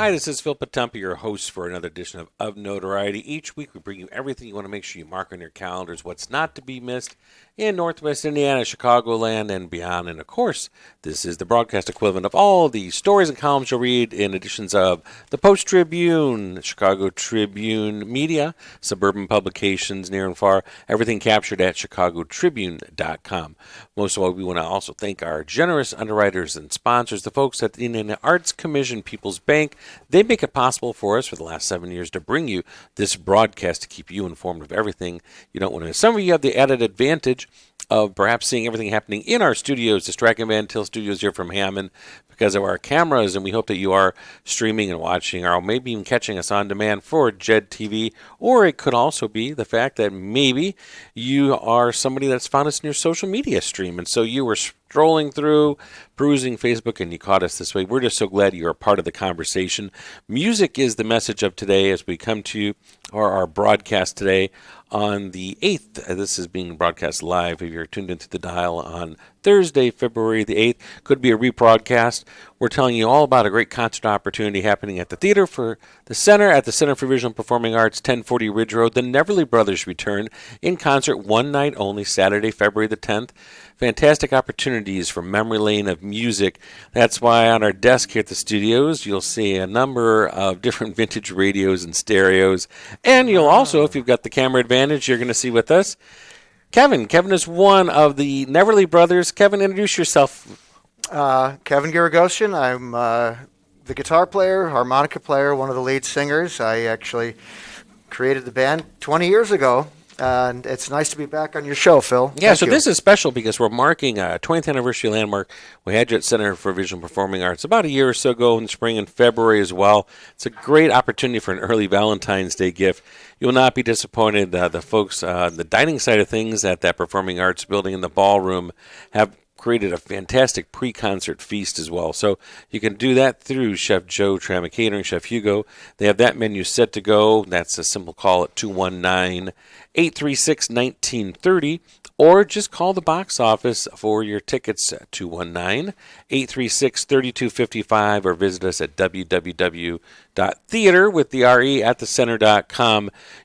Hi, this is Phil Potempa, your host for another edition of Notoriety. Each week we bring you everything you want to make sure you mark on your calendars, what's not to be missed in Northwest Indiana, Chicagoland, and beyond. And of course, this is the broadcast equivalent of all the stories and columns you'll read in editions of the Post-Tribune, Chicago Tribune Media, suburban publications near and far, everything captured at chicagotribune.com. Most of all, we want to also thank our generous underwriters and sponsors, the folks at the Indiana Arts Commission People's Bank. They make it possible for us for the last 7 years to bring you this broadcast to keep you informed of everything you don't want to miss. Some of you have the added advantage of perhaps seeing everything happening in our studios, the Strachan Van Til studios here from Hammond, because of our cameras, and we hope that you are streaming and watching, or maybe even catching us on demand for JED TV, or it could also be the fact that maybe you are somebody that's found us in your social media stream, and so you were strolling through, perusing Facebook, and you caught us this way. We're just so glad you're a part of the conversation. Music is the message of today as we come to you, or our broadcast today on the 8th. This is being broadcast live if you're tuned into the dial on Thursday, February the 8th. Could be a rebroadcast. We're telling you all about a great concert opportunity happening at the Theater for the Center, at the Center for Visual and Performing Arts, 1040 Ridge Road. The Neverly Brothers return in concert one night only, Saturday, February the 10th. Fantastic opportunities for memory lane of music. That's why on our desk here at the studios, you'll see a number of different vintage radios and stereos. And you'll also, if you've got the camera advantage, you're going to see with us Kevin. Kevin is one of the Neverly Brothers. Kevin, introduce yourself. Kevin Garagosian. I'm the guitar player, harmonica player, one of the lead singers. I actually created the band 20 years ago. And it's nice to be back on your show, Phil. Yeah, Thank you. This is special because we're marking a 20th anniversary landmark. We had you at Center for Visual and Performing Arts about a year or so ago in the spring and February as well. It's a great opportunity for an early Valentine's Day gift. You will not be disappointed. The folks on the dining side of things at that Performing Arts building in the ballroom have created a fantastic pre-concert feast as well. So you can do that through Chef Joe Trama Catering, Chef Hugo. They have that menu set to go. That's a simple call at 219-836-1930, or just call the box office for your tickets at 219-836-3255, or visit us at www.theater.com.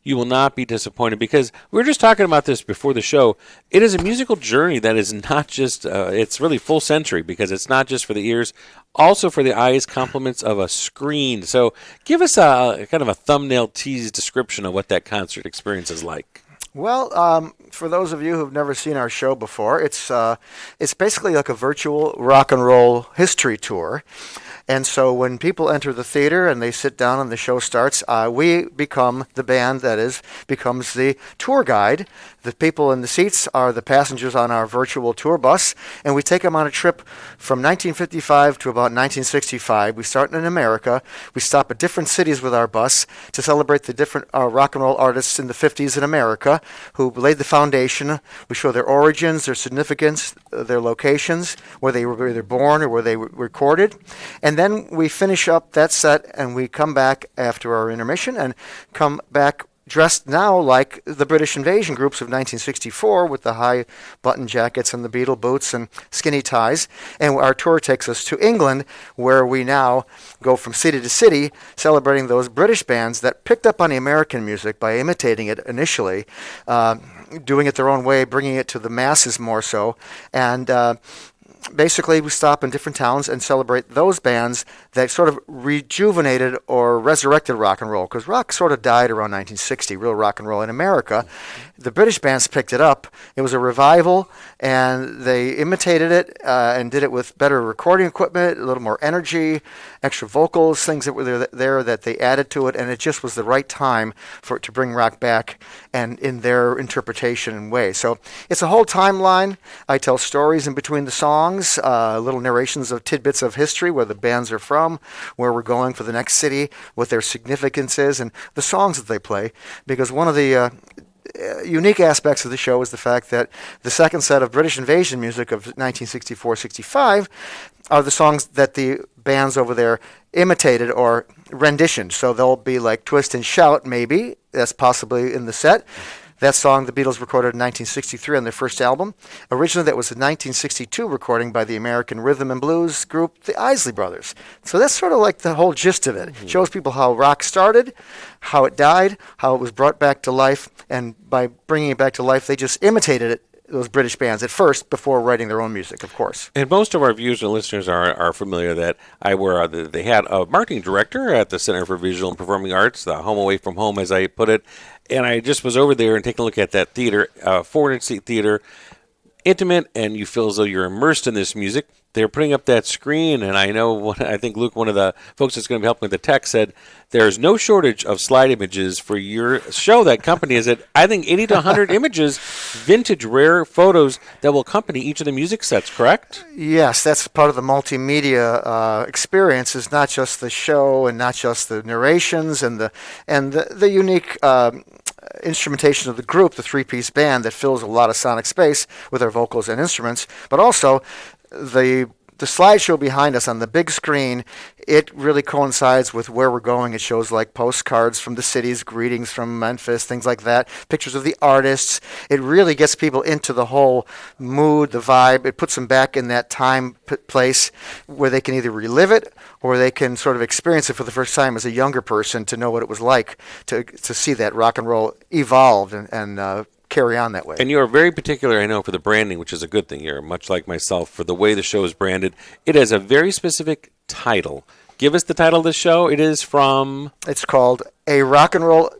You will not be disappointed because we were just talking about this before the show. It is a musical journey that is not just, it's really full century because it's not just for the ears, also for the eyes, compliments of a screen. So give us a kind of a thumbnail tease description of what that concert experience is like. Well, for those of you who've never seen our show before, it's basically like a virtual rock and roll history tour. And so when people enter the theater and they sit down and the show starts, we become the band that becomes the tour guide. The people in the seats are the passengers on our virtual tour bus, and we take them on a trip from 1955 to about 1965. We start in America. We stop at different cities with our bus to celebrate the different rock and roll artists in the 50s in America who laid the foundation. We show their origins, their significance, their locations, where they were either born or where they were recorded. And then we finish up that set, and we come back after our intermission and come back dressed now like the British invasion groups of 1964 with the high button jackets and the beetle boots and skinny ties. And our tour takes us to England, where we now go from city to city celebrating those British bands that picked up on the American music by imitating it initially, doing it their own way, bringing it to the masses more so. And basically, we stop in different towns and celebrate those bands that sort of rejuvenated or resurrected rock and roll, because rock sort of died around 1960, real rock and roll in America. The British bands picked it up. It was a revival, and they imitated it and did it with better recording equipment, a little more energy, extra vocals, things that were there that they added to it, and it just was the right time for it to bring rock back and in their interpretation and way. So it's a whole timeline. I tell stories in between the songs, little narrations of tidbits of history, where the bands are from, where we're going for the next city, what their significance is, and the songs that they play. Because one of the unique aspects of the show is the fact that the second set of British invasion music of 1964-65 are the songs that the bands over there imitated or renditioned. So they'll be like Twist and Shout, maybe. That's possibly in the set. That song the Beatles recorded in 1963 on their first album. Originally, that was a 1962 recording by the American rhythm and blues group, the Isley Brothers. So that's sort of like the whole gist of it. It shows people how rock started, how it died, how it was brought back to life, and by bringing it back to life, they just imitated it, those British bands at first, before writing their own music, of course. And most of our viewers and listeners are familiar that they had a marketing director at the Center for Visual and Performing Arts, the home away from home, as I put it. And I just was over there and taking a look at that theater, 400-seat theater, intimate, and you feel as though you're immersed in this music. They're putting up that screen, and I think Luke, one of the folks that's going to be helping with the tech, said there's no shortage of slide images for your show. That company is at, I think, 80 to 100 images, vintage, rare photos that will accompany each of the music sets, correct? Yes, that's part of the multimedia experience. Is not just the show and not just the narrations and the unique instrumentation of the group, the three-piece band that fills a lot of sonic space with our vocals and instruments, but also the slideshow behind us on the big screen. It really coincides with where we're going. It shows like postcards from the cities, greetings from Memphis, things like that, pictures of the artists. It really gets people into the whole mood, the vibe. It puts them back in that time, place where they can either relive it or they can sort of experience it for the first time as a younger person, to know what it was like to see that rock and roll evolve and carry on that way. And you are very particular, I know, for the branding, which is a good thing here, much like myself, for the way the show is branded. It has a very specific title. Give us the title of the show. It is from... It's called A Rock and Roll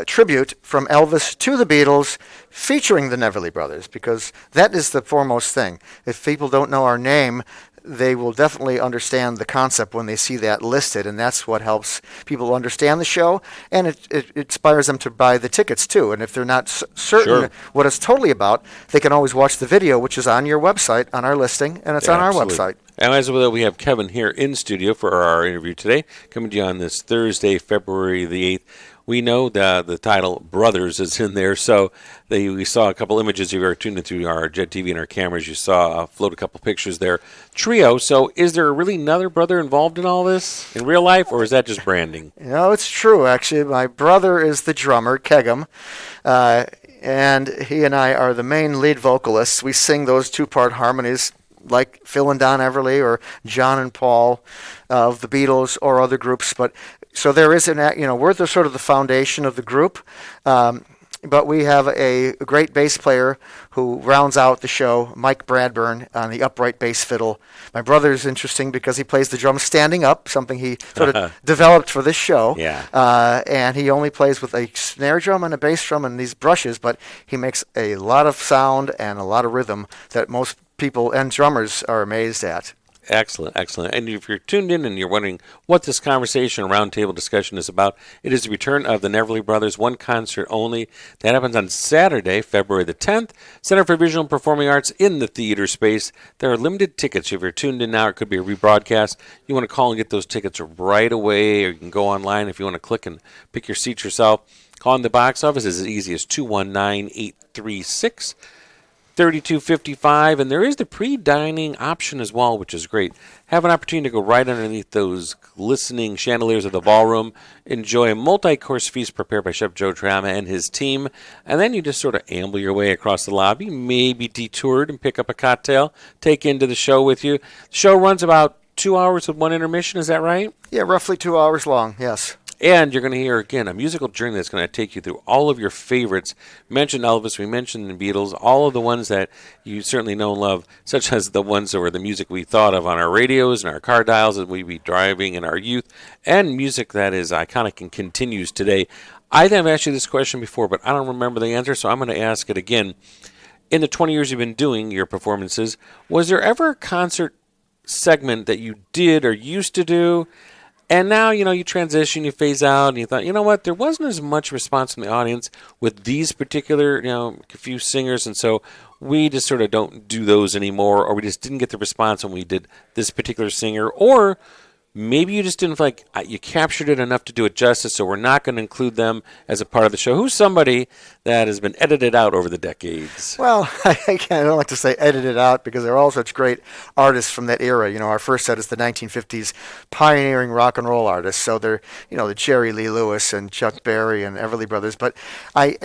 Tribute from Elvis to the Beatles, featuring the Neverly Brothers, because that is the foremost thing. If people don't know our name, they will definitely understand the concept when they see that listed, and that's what helps people understand the show, and it inspires them to buy the tickets too. And if they're not certain what it's totally about, they can always watch the video, which is on your website, on our listing, and it's on our website. And as well, we have Kevin here in studio for our interview today, coming to you on this Thursday, February the 8th. We know the title Brothers is in there, so we saw a couple images. If you were tuned into our Jet TV and our cameras, you saw float a couple pictures there. Trio, so is there really another brother involved in all this in real life, or is that just branding? No, it's true, actually. My brother is the drummer, Kegum, and he and I are the main lead vocalists. We sing those two-part harmonies like Phil and Don Everly or John and Paul of the Beatles or other groups, but so there is we're the sort of the foundation of the group, but we have a great bass player who rounds out the show, Mike Bradburn, on the upright bass fiddle. My brother is interesting because he plays the drums standing up, something he sort of developed for this show. Yeah. And he only plays with a snare drum and a bass drum and these brushes, but he makes a lot of sound and a lot of rhythm that most people and drummers are amazed at. Excellent, excellent. And if you're tuned in and you're wondering what this conversation, roundtable discussion is about, it is the return of the Neverly Brothers, one concert only. That happens on Saturday, February the 10th, Center for Visual and Performing Arts in the theater space. There are limited tickets. If you're tuned in now, it could be a rebroadcast. You want to call and get those tickets right away, or you can go online if you want to click and pick your seat yourself. Call in the box office is as easy as 219-836 3255, and there is the pre-dining option as well, which is great. Have an opportunity to go right underneath those glistening chandeliers of the ballroom, enjoy a multi-course feast prepared by Chef Joe Trama and his team, and then you just sort of amble your way across the lobby, maybe detoured and pick up a cocktail, take into the show with you. The show runs about 2 hours with one intermission, is that right? Yeah, roughly 2 hours long, yes. And you're going to hear, again, a musical journey that's going to take you through all of your favorites. We mentioned Elvis, we mentioned the Beatles, all of the ones that you certainly know and love, such as the ones that were the music we thought of on our radios and our car dials as we be driving in our youth, and music that is iconic and continues today. I think I've asked you this question before, but I don't remember the answer, so I'm going to ask it again. In the 20 years you've been doing your performances, was there ever a concert segment that you did or used to do, and now, you transition, you phase out, and you thought, you know what, there wasn't as much response from the audience with these particular, few singers, and so we just sort of don't do those anymore, or we just didn't get the response when we did this particular singer, or maybe you just didn't feel like you captured it enough to do it justice, so we're not going to include them as a part of the show? Who's somebody that has been edited out over the decades? Well, I don't like to say edited out because they're all such great artists from that era. Our first set is the 1950s pioneering rock and roll artists. So they're, the Jerry Lee Lewis and Chuck Berry and Everly Brothers. But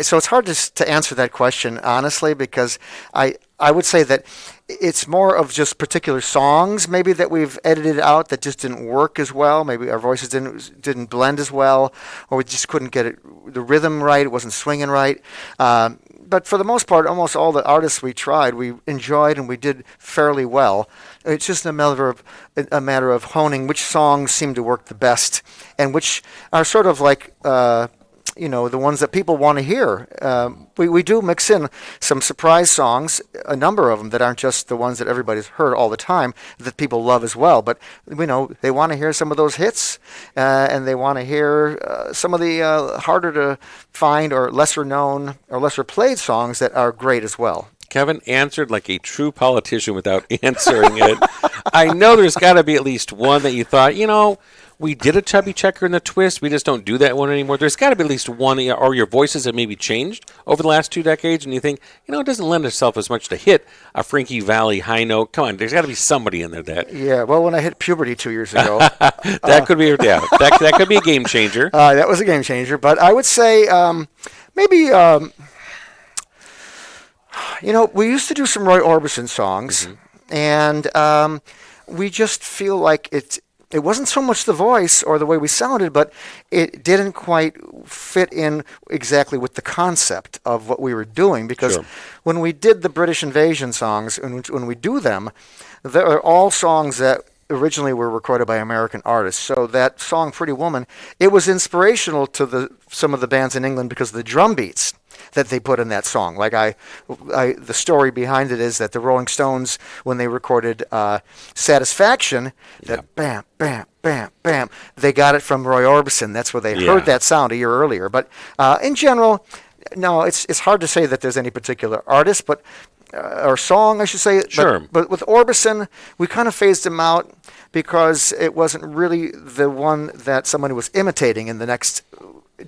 so it's hard to answer that question honestly because I would say that it's more of just particular songs maybe that we've edited out that just didn't work as well. Maybe our voices didn't blend as well, or we just couldn't get the rhythm right. It wasn't swinging right. But for the most part, almost all the artists we tried, we enjoyed and we did fairly well. It's just a matter of honing which songs seem to work the best and which are sort of like the ones that people want to hear. We do mix in some surprise songs, a number of them that aren't just the ones that everybody's heard all the time that people love as well. But they want to hear some of those hits, and they want to hear some of the harder to find or lesser known or lesser played songs that are great as well. Kevin answered like a true politician without answering it. I know there's got to be at least one that you thought, we did a Chubby Checker and the Twist. We just don't do that one anymore. There's got to be at least one, or your voices have maybe changed over the last 2 decades, and you think, it doesn't lend itself as much to hit a Frankie Valli high note. Come on, there's got to be somebody in there that. Yeah, well, when I hit puberty 2 years ago, that could be that could be a game changer. That was a game changer, but I would say maybe. We used to do some Roy Orbison songs, and we just feel like it wasn't so much the voice or the way we sounded, but it didn't quite fit in exactly with the concept of what we were doing. Because when we did the British Invasion songs, and when we do them, they're all songs that originally were recorded by American artists. So that song, Pretty Woman, it was inspirational to some of the bands in England because of the drum beats that they put in that song. Like the story behind it is that the Rolling Stones, when they recorded Satisfaction, that bam, bam, bam, bam, they got it from Roy Orbison. That's where they heard that sound a year earlier. But in general, no, it's hard to say that there's any particular artist, but or song, I should say. Sure. But with Orbison, we kind of phased him out because it wasn't really the one that somebody was imitating in the next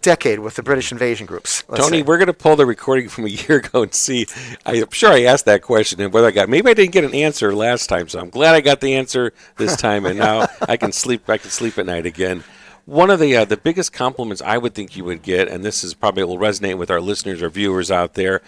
decade with the British Invasion groups. Tony, we're going to pull the recording from a year ago and see. I'm sure I asked that question and whether I got. Maybe I didn't get an answer last time, so I'm glad I got the answer this time, and now I can sleep. I can sleep at night again. One of the biggest compliments I would think you would get, and this is probably will resonate with our listeners or viewers out there.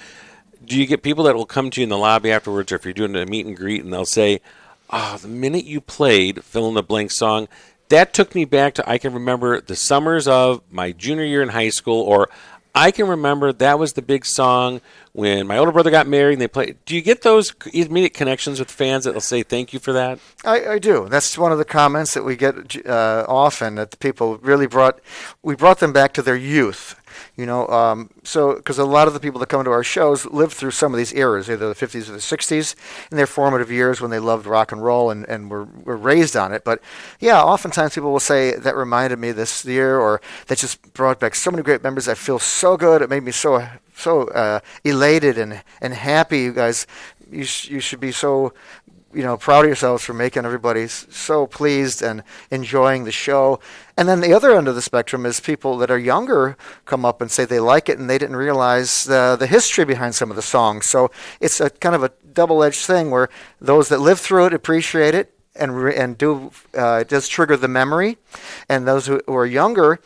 Do you get people that will come to you in the lobby afterwards, or if you're doing a meet and greet, and they'll say, "Oh, the minute you played fill in the blank song, that took me back to I can remember the summers of my junior year in high school," or I can remember that was the big song when my older brother got married and they played. Do you get those immediate connections with fans that will say thank you for that? I do. That's one of the comments that we get often, that the people really brought them back to their youth. So because a lot of the people that come to our shows lived through some of these eras, either the 50s or the 60s, in their formative years when they loved rock and roll and were raised on it. But yeah, oftentimes people will say that reminded me this year, or that just brought back so many great memories. I feel so good. It made me so elated and happy. You guys, you should be so proud of yourselves for making everybody so pleased and enjoying the show. And then the other end of the spectrum is people that are younger come up and say they like it and they didn't realize the history behind some of the songs. So it's a kind of a double-edged thing where those that live through it appreciate it and do it does trigger the memory, and those who are younger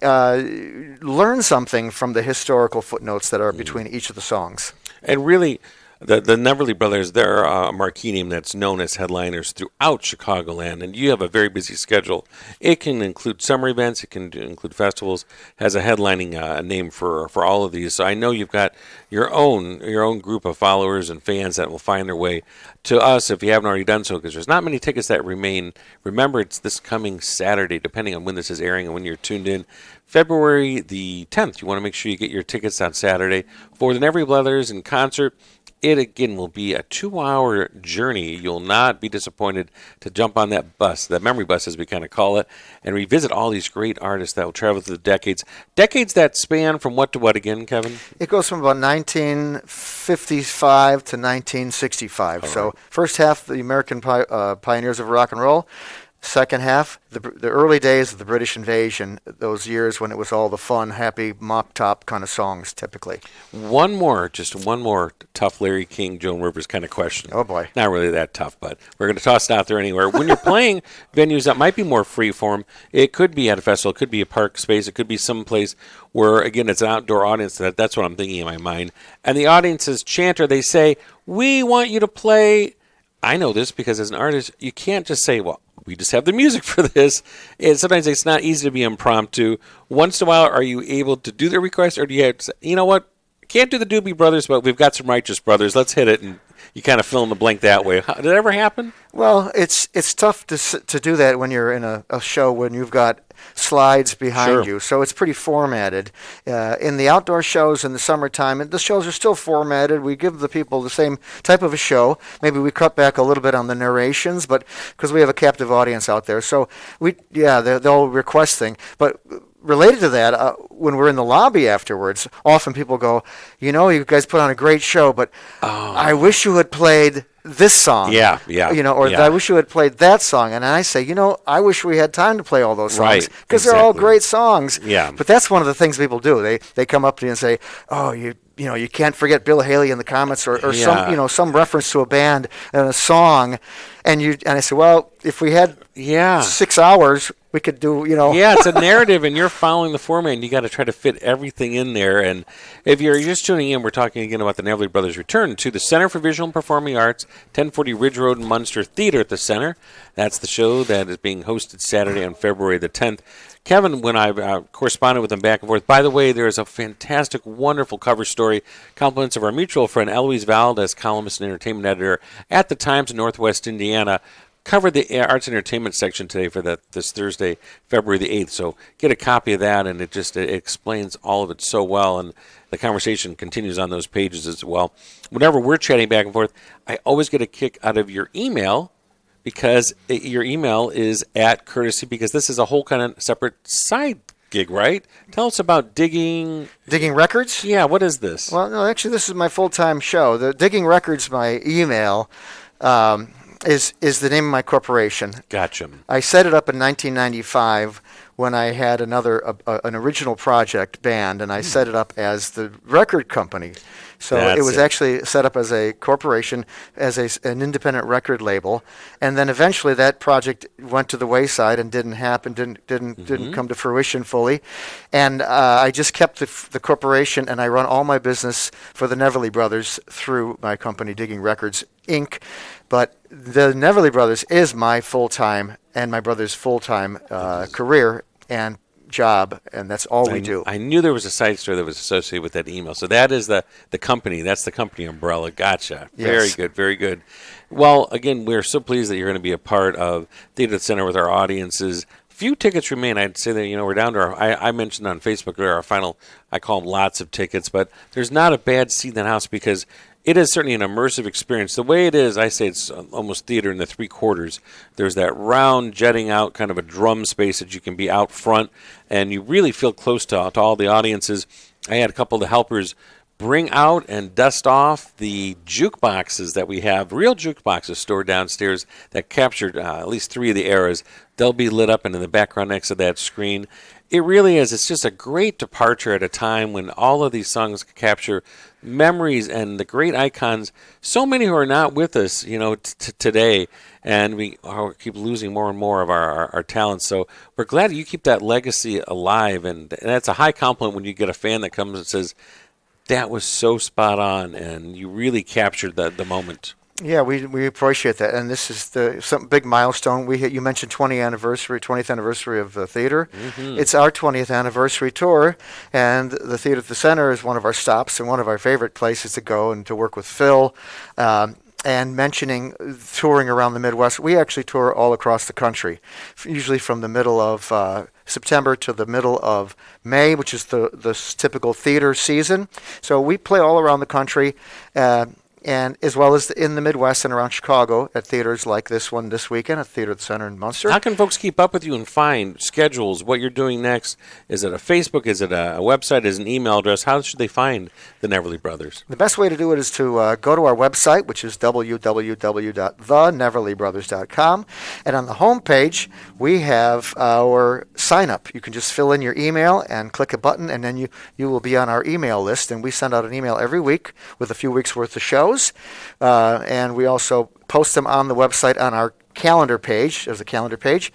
learn something from the historical footnotes that are between each of the songs. And really, the Neverly Brothers, they're a marquee name that's known as headliners throughout Chicagoland, and you have a very busy schedule. It can include summer events, it can include festivals, has a headlining name for all of these. So I know you've got your own group of followers and fans that will find their way to us if you haven't already done so, because there's not many tickets that remain. Remember, it's this coming Saturday, depending on when this is airing and when you're tuned in. February the 10th. You want to make sure you get your tickets on Saturday for the Neverly Brothers in concert. It, again, will be a 2-hour journey. You'll not be disappointed to jump on that bus, that memory bus as we kind of call it, and revisit all these great artists that will travel through the decades. Decades that span from what to what again, Kevin? It goes from about 1955 to 1965. All right. So first half, the American pioneers of rock and roll. second half, the early days of the British invasion, those years when it was all the fun, happy, mop-top kind of songs, typically. Just one more tough Larry King, Joan Rivers kind of question. Oh, boy. Not really that tough, but we're going to toss it out there anywhere. When you're playing venues that might be more free-form, it could be at a festival, it could be a park space, it could be someplace where, again, it's an outdoor audience. That's what I'm thinking in my mind. And the audience's chanter, they say, we want you to play. I know this because as an artist, you can't just say, well, we just have the music for this. And sometimes it's not easy to be impromptu. Once in a while, are you able to do the request, or do you have to say, you know what, can't do the Doobie Brothers, but we've got some Righteous Brothers. Let's hit it, and you kind of fill in the blank that way. Did it ever happen? Well, it's tough to do that when you're in a show when you've got slides behind you, so it's pretty formatted. In the outdoor shows in the summertime, and the shows are still formatted. We give the people the same type of a show. Maybe we cut back a little bit on the narrations, but because we have a captive audience out there, so they'll request things, but. Related to that, when we're in the lobby afterwards, often people go, you guys put on a great show, but I wish you had played this song. Yeah. I wish you had played that song. And I say, I wish we had time to play all those songs because they're all great songs. Yeah. But that's one of the things people do. They come up to you and say, oh, you can't forget Bill Haley in the comments or some reference to a band and a song. And I say, well, if we had 6 hours, we could do, Yeah, it's a narrative, and you're following the format, and you got to try to fit everything in there. And if you're just tuning in, we're talking again about the Neville Brothers' return to the Center for Visual and Performing Arts, 1040 Ridge Road in Munster Theater at the Center. That's the show that is being hosted Saturday on February the 10th. Kevin, when I've corresponded with him back and forth, by the way, there's a fantastic, wonderful cover story, compliments of our mutual friend Eloise Valdez, columnist and entertainment editor at the Times in Northwest Indiana, covered the arts and entertainment section today for this Thursday, February the 8th. So get a copy of that, and it explains all of it so well, and the conversation continues on those pages as well. Whenever we're chatting back and forth, I always get a kick out of your email, because your email is at courtesy, because this is a whole kind of separate side gig, right? Tell us about Digging Records? Yeah, what is this? Well, no, actually, this is my full-time show. The Digging Records, my email, is the name of my corporation. Gotcha. I set it up in 1995 when I had an original project band, and I set it up as the record company. So it was actually set up as a corporation, as an independent record label, and then eventually that project went to the wayside and didn't happen, didn't come to fruition fully, and I just kept the corporation, and I run all my business for the Neverly Brothers through my company, Digging Records Inc. But the Neverly Brothers is my full-time and my brother's full-time career and job, and that's all we do. I knew there was a side story that was associated with that email. So that is the company. That's the company umbrella. Gotcha. Yes. Very good. Very good. Well, again, we're so pleased that you're going to be a part of Theater Center with our audiences. Few tickets remain. I'd say that, we're down to I mentioned on Facebook our final, I call them lots of tickets, but there's not a bad seat in that house, because it is certainly an immersive experience. The way it is, I say it's almost theater in the three quarters. There's that round, jetting out kind of a drum space that you can be out front, and you really feel close to all the audiences. I had a couple of the helpers bring out and dust off the jukeboxes that we have, real jukeboxes stored downstairs that captured at least 3 of the eras. They'll be lit up and in the background next to that screen. It really is. It's just a great departure at a time when all of these songs capture memories and the great icons. So many who are not with us, today, and we keep losing more and more of our talents. So we're glad you keep that legacy alive, and that's a high compliment when you get a fan that comes and says, that was so spot on, and you really captured the moment. Yeah, we appreciate that, and this is some big milestone. You mentioned 20th anniversary of the theater. Mm-hmm. It's our 20th anniversary tour, and the Theater at the Center is one of our stops and one of our favorite places to go and to work with Phil. And mentioning touring around the Midwest, we actually tour all across the country, usually from the middle of September to the middle of May, which is the typical theater season. So we play all around the country. and as well as in the Midwest and around Chicago at theaters like this one this weekend at Theater Center in Munster. How can folks keep up with you and find schedules, what you're doing next? Is it a Facebook? Is it a website? Is it an email address? How should they find the Neverly Brothers? The best way to do it is to go to our website, which is www.theneverlybrothers.com. And on the homepage, we have our sign up. You can just fill in your email and click a button, and then you will be on our email list. And we send out an email every week with a few weeks' worth of shows. And we also post them on the website on our calendar page. There's a calendar page.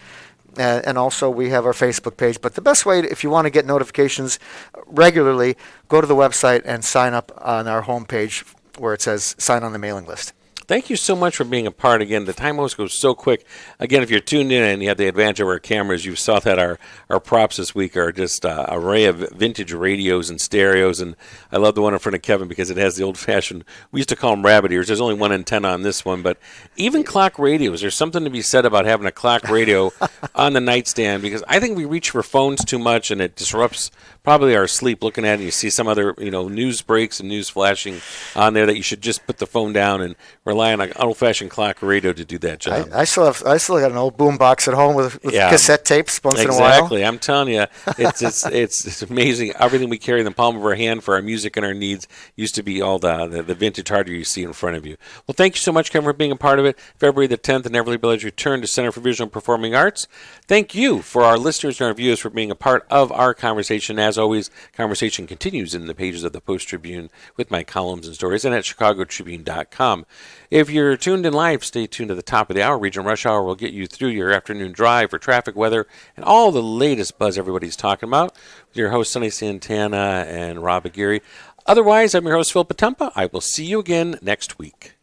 And also we have our Facebook page. But the best way, if you want to get notifications regularly, go to the website and sign up on our homepage where it says sign on the mailing list. Thank you so much for being a part. Again, the time always goes so quick. Again, if you're tuned in and you have the advantage of our cameras, you saw that our props this week are just an array of vintage radios and stereos. And I love the one in front of Kevin because it has the old-fashioned, we used to call them rabbit ears. There's only one antenna on this one. But even clock radios, there's something to be said about having a clock radio on the nightstand, because I think we reach for phones too much and it disrupts probably our sleep looking at it. And you see some other news breaks and news flashing on there that you should just put the phone down and rely on an old-fashioned clock radio to do that job. I still got an old boom box at home with cassette tapes once in a while. Exactly. I'm telling you, it's amazing. Everything we carry in the palm of our hand for our music and our needs used to be all the vintage hardware you see in front of you. Well, thank you so much, Kevin, for being a part of it. February the 10th, the Neverly Brothers return to Center for Visual and Performing Arts. Thank you for our listeners and our viewers for being a part of our conversation. As always, conversation continues in the pages of the Post-Tribune with my columns and stories and at chicagotribune.com. If you're tuned in live, stay tuned to the top of the hour. Regional Rush Hour will get you through your afternoon drive for traffic, weather, and all the latest buzz everybody's talking about with your hosts, Sonny Santana and Rob Aguirre. Otherwise, I'm your host, Phil Potempa. I will see you again next week.